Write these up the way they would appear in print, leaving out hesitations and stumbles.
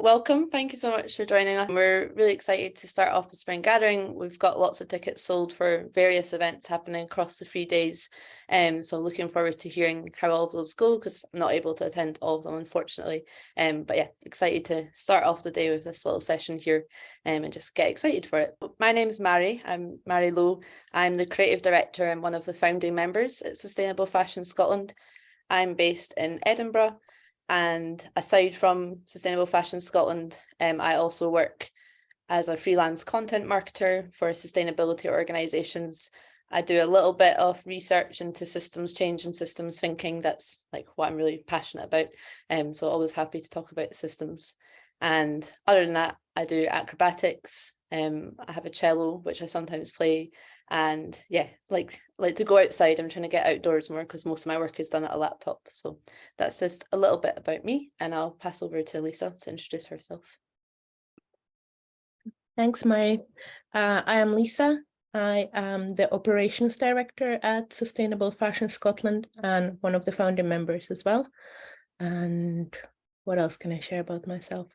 welcome. Thank you so much for joining us. We're really excited to start off the spring gathering. We've got lots of tickets sold for various events happening across the 3 days. So looking forward to hearing how all of those go, because I'm not able to attend all of them, unfortunately. But yeah, excited to start off the day with this little session here and just get excited for it. My name's Mairi. I'm Mairi Lowe. I'm the creative director and one of the founding members at Sustainable Fashion Scotland. I'm based in Edinburgh. And aside from Sustainable Fashion Scotland, I also work as a freelance content marketer for sustainability organisations. I do a little bit of research into systems change and systems thinking. That's like what I'm really passionate about. So always happy to talk about systems. And other than that, I do acrobatics. I have a cello, which I sometimes play. And yeah, like to go outside. I'm trying to get outdoors more because most of my work is done at a laptop. So that's just a little bit about me, and I'll pass over to Liisa to introduce herself. Thanks, Mairi. I am Liisa. I am the operations director at Sustainable Fashion Scotland and one of the founding members as well. And what else can I share about myself?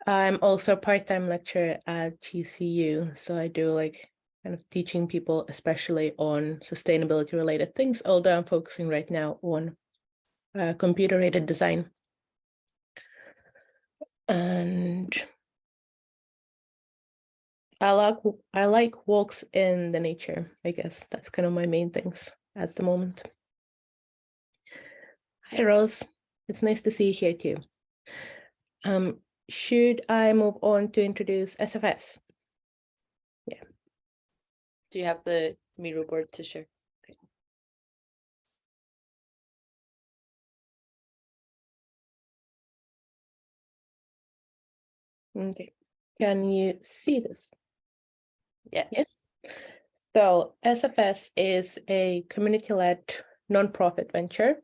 I'm also a part-time lecturer at GCU, so I do like kind of teaching people, especially on sustainability related things, although I'm focusing right now on computer-aided design. And I like walks in the nature, I guess. That's kind of my main things at the moment. Hi, Rose. It's nice to see you here too. Should I move on to introduce SFS? Yeah. Do you have the Miro board to share? Okay. Can you see this? Yeah. Yes. So SFS is a community-led nonprofit venture.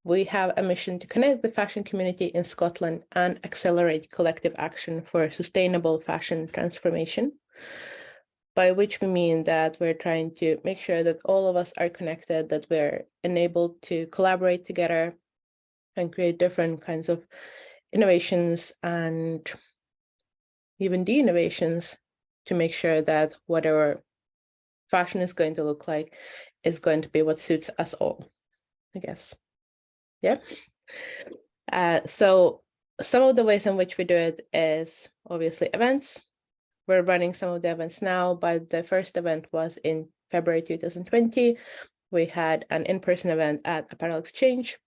We have a mission to connect the fashion community in Scotland and accelerate collective action for sustainable fashion transformation, by which we mean that we're trying to make sure that all of us are connected, that we're enabled to collaborate together and create different kinds of innovations and even de-innovations to make sure that whatever fashion is going to look like is going to be what suits us all, I guess. Yeah. So some of the ways in which we do it is obviously events. We're running some of the events now, but the first event was in February 2020. We had an in-person event at Apparel Exchange,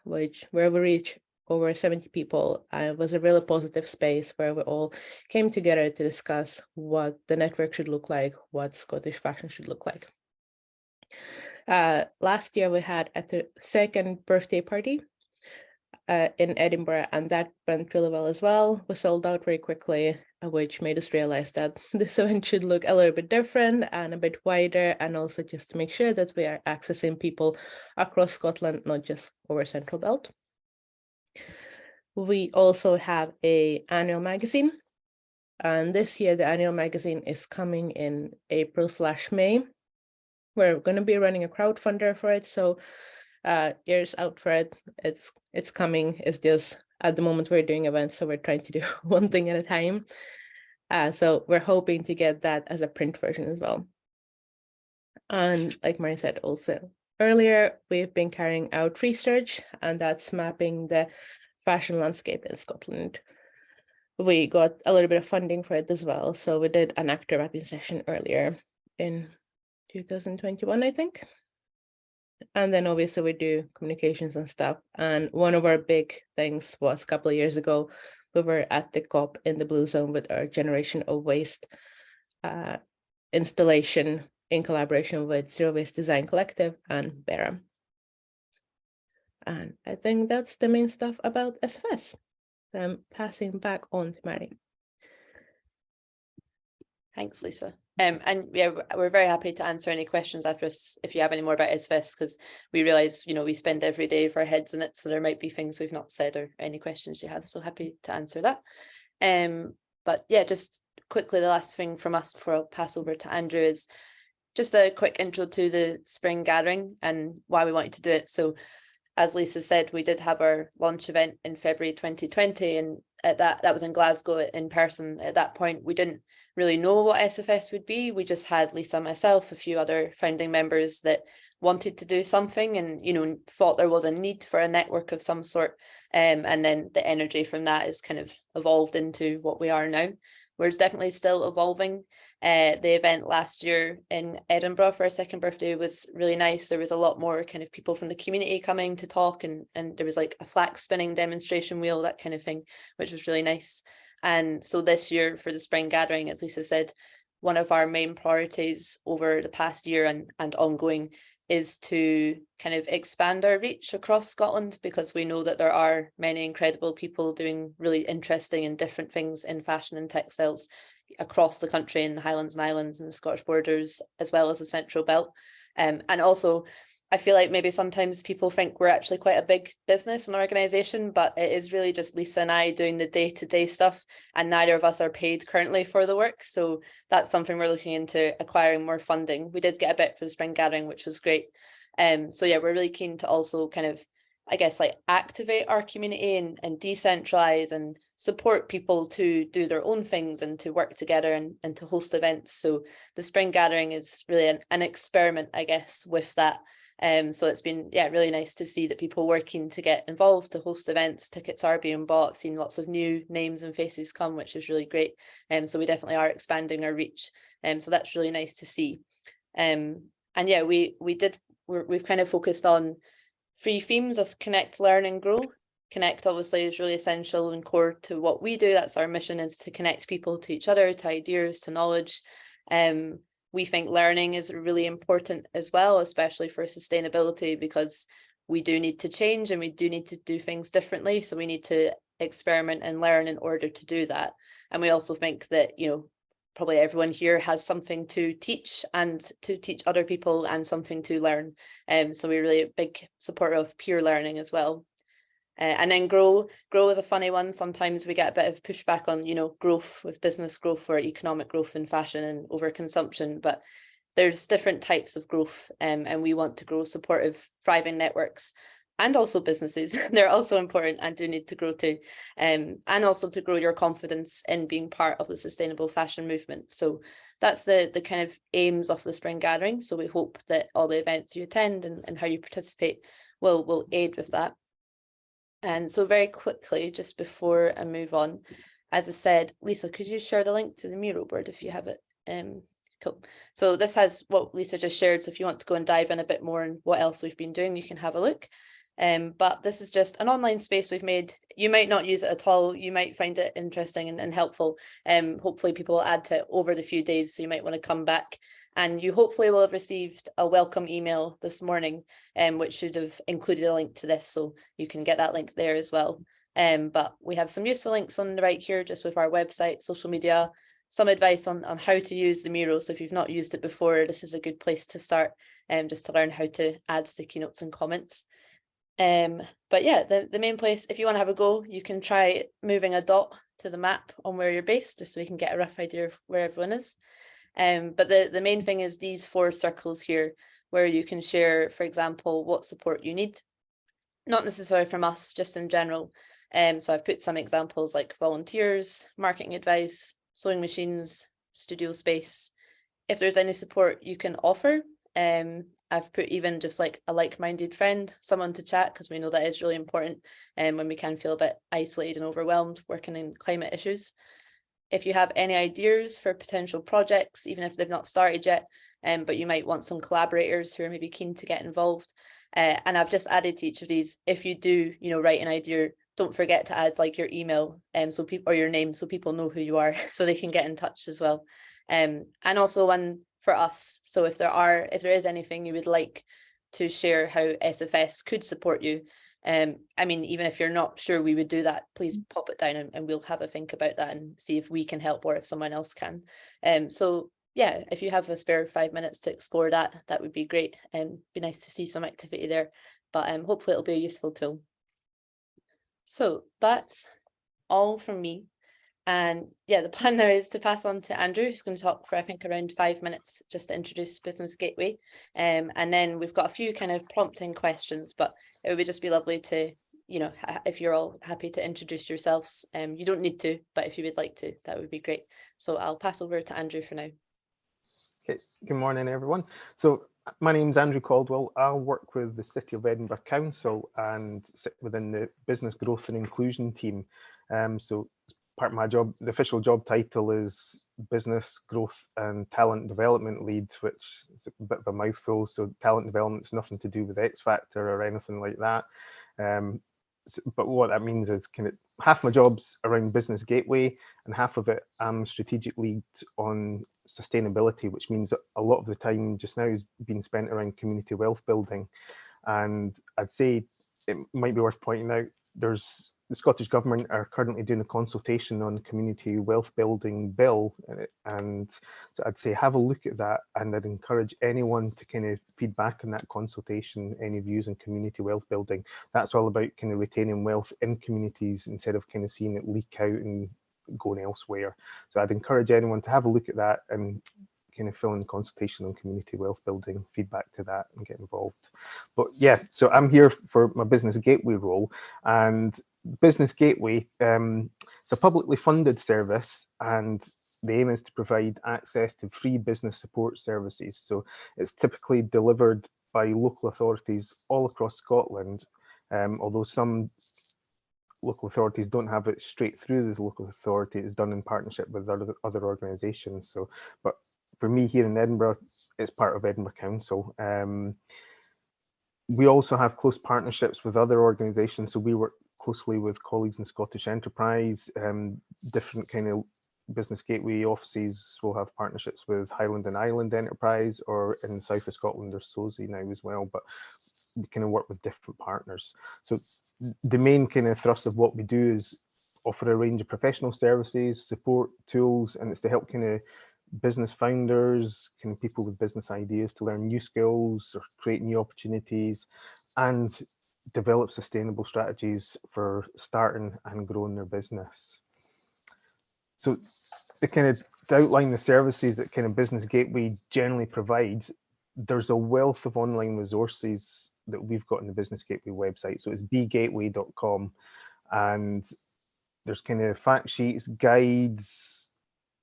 where we reached over 70 people. It was a really positive space where we all came together to discuss what the network should look like, what Scottish fashion should look like. Last year we had a second birthday party in Edinburgh, and that went really well as well. We sold out very quickly, which made us realize that this event should look a little bit different and a bit wider, and also just to make sure that we are accessing people across Scotland, not just over Central Belt. We also have an annual magazine, and this year the annual magazine is coming in April/May. We're going to be running a crowdfunder for it, so ears out for it. It's coming. It's just at the moment we're doing events, so we're trying to do one thing at a time. So we're hoping to get that as a print version as well. And like Mairi said also earlier, we've been carrying out research, and that's mapping the fashion landscape in Scotland. We got a little bit of funding for it as well, so we did an actor mapping session earlier in 2021, I think. And then obviously we do communications and stuff. And one of our big things was a couple of years ago, we were at the COP in the Blue Zone with our Generation of Waste installation in collaboration with Zero Waste Design Collective and Bera. And I think that's the main stuff about SFS. So I'm passing back on to Mairi. Thanks, Liisa. And yeah, we're very happy to answer any questions after us if you have any more about SFS, because we realize, we spend every day with our heads in it, so there might be things we've not said or any questions you have, so happy to answer that. But yeah, just quickly, the last thing from us before I'll pass over to Andrew is just a quick intro to the spring gathering and why we wanted to do it. So as Liisa said, we did have our launch event in February 2020, and at that was in Glasgow in person. At that point, we didn't really know what SFS would be. We just had Liisa, myself, a few other founding members that wanted to do something and, you know, thought there was a need for a network of some sort. And then the energy from that is kind of evolved into what we are now. We're definitely still evolving. The event last year in Edinburgh for our second birthday was really nice. There was a lot more kind of people from the community coming to talk, and there was like a flax spinning demonstration wheel, that kind of thing, which was really nice. And so this year for the spring gathering, as Liisa said, one of our main priorities over the past year and ongoing is to kind of expand our reach across Scotland, because we know that there are many incredible people doing really interesting and different things in fashion and textiles across the country, in the Highlands and Islands and the Scottish borders, as well as the Central Belt. And also, I feel like maybe sometimes people think we're actually quite a big business and organisation, but it is really just Liisa and I doing the day-to-day stuff, and neither of us are paid currently for the work. So that's something we're looking into, acquiring more funding. We did get a bit for the spring gathering, which was great. So yeah, we're really keen to also kind of, I guess, like activate our community and decentralize and support people to do their own things and to work together and to host events. So the spring gathering is really an experiment, I guess, with that. So it's been, yeah, really nice to see that people working to get involved, to host events. Tickets are being bought. I've seen lots of new names and faces come, which is really great. So we definitely are expanding our reach. So that's really nice to see. And yeah, we've kind of focused on 3 themes of connect, learn and grow. Connect obviously is really essential and core to what we do. That's our mission, is to connect people to each other, to ideas, to knowledge. We think learning is really important as well, especially for sustainability, because we do need to change and we do need to do things differently. So we need to experiment and learn in order to do that. And we also think that, you know, probably everyone here has something to teach and to teach other people and something to learn. So we're really a big supporter of peer learning as well. And then grow is a funny one. Sometimes we get a bit of pushback on, you know, growth with business growth or economic growth in fashion and overconsumption, but there's different types of growth, and we want to grow supportive, thriving networks and also businesses. They're also important and do need to grow too, and also to grow your confidence in being part of the sustainable fashion movement. So that's the kind of aims of the spring gathering. So we hope that all the events you attend and how you participate will aid with that. And so very quickly, just before I move on, as I said, Liisa, could you share the link to the mural board if you have it? Cool. So this has what Liisa just shared. So if you want to go and dive in a bit more on what else we've been doing, you can have a look. But this is just an online space we've made. You might not use it at all. You might find it interesting and helpful. Hopefully people will add to it over the few days, so you might want to come back. And you hopefully will have received a welcome email this morning, which should have included a link to this, so you can get that link there as well. But we have some useful links on the right here, just with our website, social media, some advice on how to use the mural. So if you've not used it before, this is a good place to start, just to learn how to add sticky notes and comments. But yeah, the main place, if you want to have a go, you can try moving a dot to the map on where you're based, just so we can get a rough idea of where everyone is. But the main thing is these 4 circles here, where you can share, for example, what support you need, not necessarily from us, just in general. So I've put some examples like volunteers, marketing advice, sewing machines, studio space. If there's any support you can offer, I've put even just like a like-minded friend, someone to chat, because we know that is really important when we can feel a bit isolated and overwhelmed working in climate issues. If you have any ideas for potential projects, even if they've not started yet, but you might want some collaborators who are maybe keen to get involved. And I've just added to each of these, if you do, you know, write an idea, don't forget to add like your email, so people, or your name, so people know who you are, so they can get in touch as well. And also one for us. So if there is anything you would like to share how SFS could support you, I mean, even if you're not sure we would do that, please pop it down and we'll have a think about that and see if we can help or if someone else can. So yeah, if you have a spare 5 minutes to explore that, that would be great. Be nice to see some activity there, but hopefully it'll be a useful tool. So that's all from me. And yeah, the plan now is to pass on to Andrew, who's going to talk for, I think, around 5 minutes just to introduce Business Gateway. And then we've got a few kind of prompting questions, but it would just be lovely to, if you're all happy to introduce yourselves. You don't need to, but if you would like to, that would be great. So I'll pass over to Andrew for now. Okay. Good morning, everyone. So my name's Andrew Caldwell. I work with the City of Edinburgh Council and sit within the Business Growth and Inclusion team. So part of my job, the official job title is Business Growth and Talent Development Lead, which is a bit of a mouthful. So talent development is nothing to do with X Factor or anything like that. But what that means is kind of half my job's around Business Gateway and half of it I'm strategic lead on sustainability, which means that a lot of the time just now is being spent around community wealth building. And I'd say it might be worth pointing out there's the Scottish Government are currently doing a consultation on the Community Wealth Building Bill, and so I'd say have a look at that, and I'd encourage anyone to kind of feedback on that consultation, any views on community wealth building. That's all about kind of retaining wealth in communities instead of kind of seeing it leak out and going elsewhere. So I'd encourage anyone to have a look at that and kind of fill in consultation on community wealth building, feedback to that and get involved. But yeah, so I'm here for my Business Gateway role, and Business Gateway, it's a publicly funded service, and the aim is to provide access to free business support services. So it's typically delivered by local authorities all across Scotland, although some local authorities don't have it straight through the local authority. It's done in partnership with other organisations. So, but for me here in Edinburgh, it's part of Edinburgh Council. We also have close partnerships with other organisations. So we work closely with colleagues in Scottish Enterprise, different kind of Business Gateway offices will have partnerships with Highland and Island Enterprise, or in the south of Scotland there's SOSI now as well, but we kind of work with different partners. So the main kind of thrust of what we do is offer a range of professional services, support tools, and it's to help kind of business founders, kind of people with business ideas to learn new skills or create new opportunities and develop sustainable strategies for starting and growing their business. So to outline the services that kind of Business Gateway generally provides, there's a wealth of online resources that we've got on the Business Gateway website. So it's bgateway.com, and there's kind of fact sheets, guides,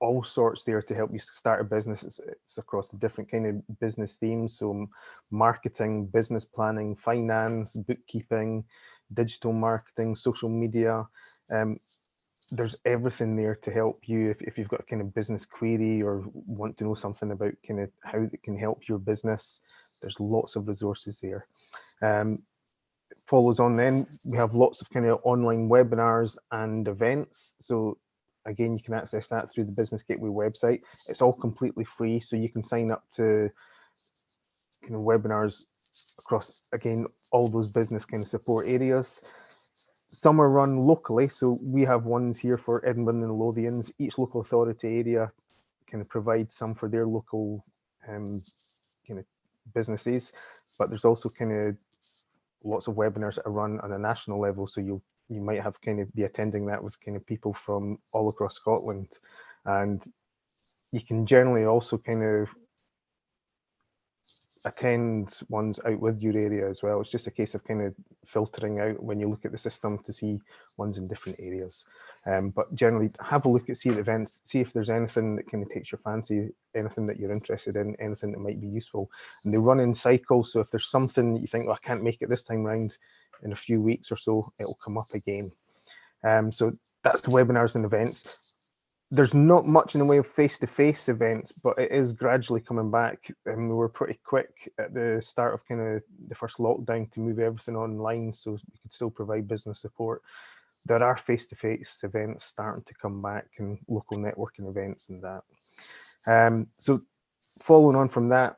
all sorts there to help you start a business. It's across the different kind of business themes, so marketing, business planning, finance, bookkeeping, digital marketing, social media. There's everything there to help you if you've got a kind of business query or want to know something about kind of how it can help your business. There's lots of resources there. Follows on then, we have lots of kind of online webinars and events. So again, you can access that through the Business Gateway website. It's all completely free, so you can sign up to kind of webinars across, again, all those business kind of support areas. Some are run locally, so we have ones here for Edinburgh and the Lothians. Each local authority area kind of provides some for their local kind of businesses, but there's also kind of lots of webinars that are run on a national level, so you might have kind of be attending that with kind of people from all across Scotland, and you can generally also kind of attend ones out with your area as well. It's just a case of kind of filtering out when you look at the system to see ones in different areas. But generally have a look at, see the events, see if there's anything that kind of takes your fancy, anything that you're interested in, anything that might be useful. And they run in cycles, so if there's something that you think, oh, I can't make it this time round, in a few weeks or so, it'll come up again. So that's the webinars and events. There's not much in the way of face-to-face events, but it is gradually coming back. And we were pretty quick at the start of kind of the first lockdown to move everything online so we could still provide business support. There are face-to-face events starting to come back, and local networking events and that. So following on from that,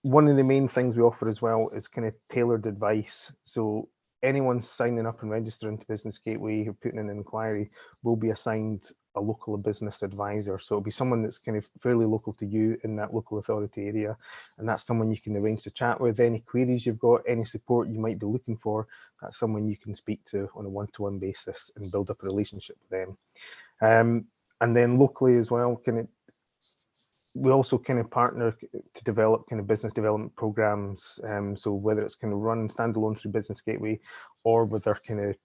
one of the main things we offer as well is kind of tailored advice. So anyone signing up and registering to Business Gateway or putting in an inquiry will be assigned a local business advisor. So it'll be someone that's kind of fairly local to you in that local authority area. And that's someone you can arrange to chat with. Any queries you've got, any support you might be looking for, that's someone you can speak to on a one-to-one basis and build up a relationship with them. And then locally as well, kind of we also kind of partner to develop kind of business development programs. So whether it's kind of run standalone through Business Gateway or with our kind of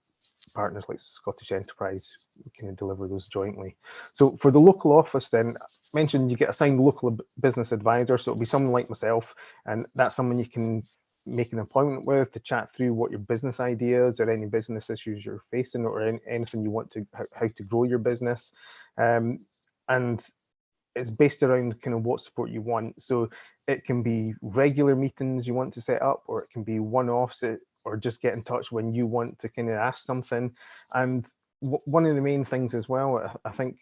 partners like Scottish Enterprise, we can deliver those jointly. So for the local office, then mentioned you get assigned local business advisor, so it'll be someone like myself, and that's someone you can make an appointment with to chat through what your business ideas or any business issues you're facing, or anything you want to, how to grow your business. And it's based around kind of what support you want. So it can be regular meetings you want to set up, or it can be one-offs, or just get in touch when you want to kind of ask something. And one of the main things as well, I think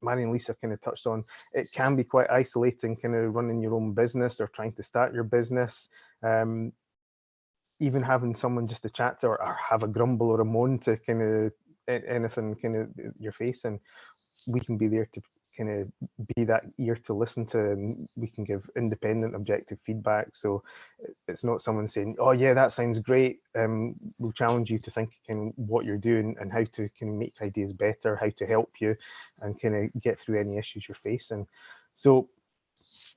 Mairi and Liisa kind of touched on, it can be quite isolating kind of running your own business or trying to start your business. Even having someone just to chat to, or have a grumble or a moan to kind of anything kind of you're facing, we can be there to kind of be that ear to listen to, and we can give independent, objective feedback. So it's not someone saying, oh yeah, that sounds great. We'll challenge you to think kind of what you're doing and how to kind of make ideas better, how to help you and kind of get through any issues you're facing. So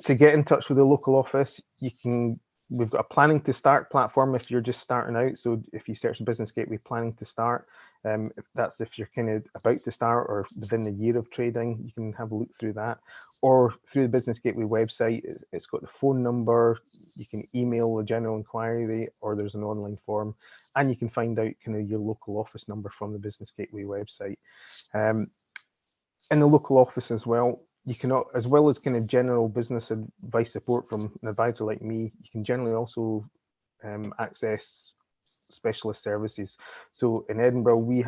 to get in touch with the local office, we've got a planning to start platform if you're just starting out. So if you search Business Gateway planning to start, if you're kind of about to start or within a year of trading, you can have a look through that. Or through the Business Gateway website, it's got the phone number, you can email a general inquiry, or there's an online form, and you can find out kind of your local office number from the Business Gateway website. In the local office as well, you can, as well as kind of general business advice support from an advisor like me, you can generally also access specialist services. So in Edinburgh, we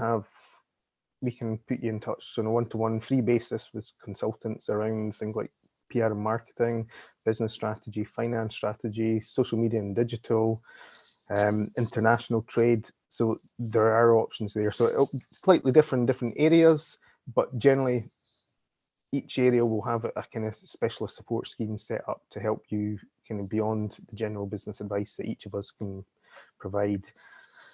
can put you in touch on a one-to-one free basis with consultants around things like PR and marketing, business strategy, finance strategy, social media and digital, international trade. So there are options there. So it'll be slightly different in different areas, but generally each area will have a kind of specialist support scheme set up to help you kind of beyond the general business advice that each of us can provide.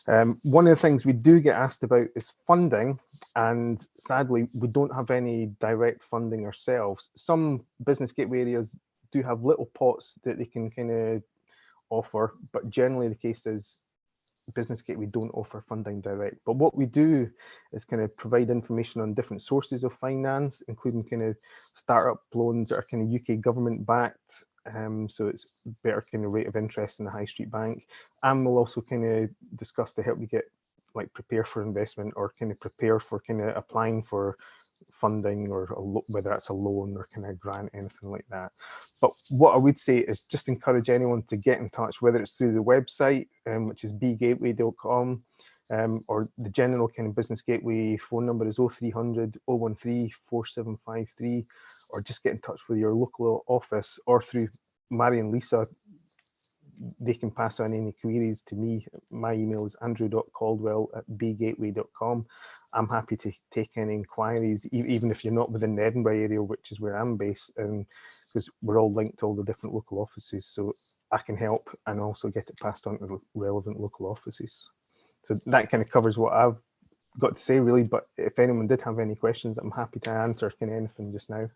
One of the things we do get asked about is funding, and sadly we don't have any direct funding ourselves. Some Business Gateway areas do have little pots that they can kind of offer, but generally the case is Business Gateway don't offer funding direct. But what we do is kind of provide information on different sources of finance, including kind of startup loans that are kind of UK government backed. So it's better kind of rate of interest in the high street bank. And we'll also kind of discuss to help you get like prepare for investment, or kind of prepare for kind of applying for funding, or whether that's a loan or kind of grant, anything like that. But what I would say is just encourage anyone to get in touch, whether it's through the website, which is bgateway.com, or the general kind of Business Gateway phone number is 0300 013 4753, or just get in touch with your local office, or through Mairi and Liisa, they can pass on any queries to me. My email is andrew.caldwell@bgateway.com. I'm happy to take any inquiries, even if you're not within the Edinburgh area, which is where I'm based, because we're all linked to all the different local offices. So I can help and also get it passed on to relevant local offices. So that kind of covers what I've got to say, really. But if anyone did have any questions, I'm happy to answer kind of anything just now.